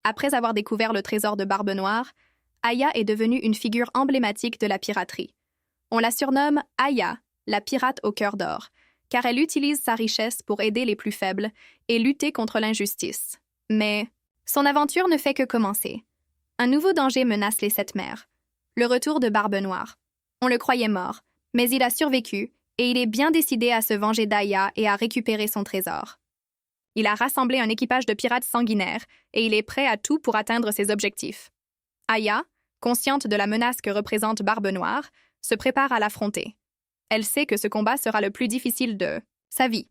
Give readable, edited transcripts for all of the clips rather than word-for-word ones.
Après avoir découvert le trésor de Barbe Noire, Aya est devenue une figure emblématique de la piraterie. On la surnomme Aya, la pirate au cœur d'or, car elle utilise sa richesse pour aider les plus faibles et lutter contre l'injustice. Mais son aventure ne fait que commencer. Un nouveau danger menace les Sept Mers. Le retour de Barbe Noire. On le croyait mort, mais il a survécu et il est bien décidé à se venger d'Aya et à récupérer son trésor. Il a rassemblé un équipage de pirates sanguinaires et il est prêt à tout pour atteindre ses objectifs. Aya, consciente de la menace que représente Barbe Noire, se prépare à l'affronter. Elle sait que ce combat sera le plus difficile de sa vie.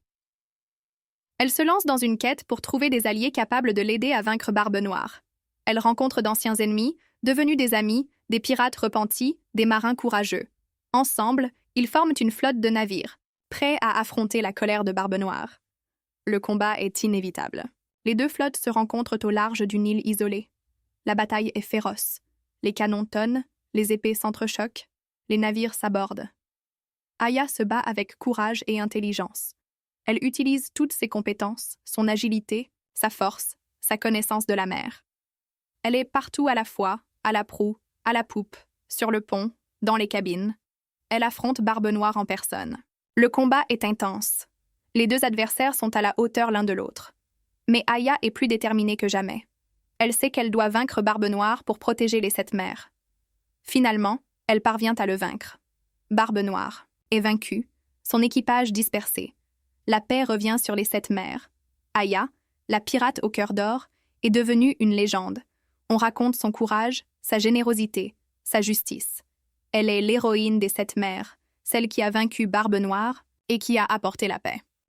Elle se lance dans une quête pour trouver des alliés capables de l'aider à vaincre Barbe Noire. Elle rencontre d'anciens ennemis, devenus des amis, des pirates repentis, des marins courageux. Ensemble, ils forment une flotte de navires, prêts à affronter la colère de Barbe Noire. Le combat est inévitable. Les deux flottes se rencontrent au large d'une île isolée. La bataille est féroce. Les canons tonnent, les épées s'entrechoquent, les navires s'abordent. Aya se bat avec courage et intelligence. Elle utilise toutes ses compétences, son agilité, sa force, sa connaissance de la mer. Elle est partout à la fois, à la proue, à la poupe, sur le pont, dans les cabines. Elle affronte Barbe Noire en personne. Le combat est intense. Les deux adversaires sont à la hauteur l'un de l'autre. Mais Aya est plus déterminée que jamais. Elle sait qu'elle doit vaincre Barbe Noire pour protéger les Sept Mers. Finalement, elle parvient à le vaincre. Barbe Noire est vaincue, son équipage dispersé. La paix revient sur les Sept Mers. Aya, la pirate au cœur d'or, est devenue une légende. On raconte son courage, sa générosité, sa justice. Elle est l'héroïne des Sept Mers, celle qui a vaincu Barbe Noire et qui a apporté la paix.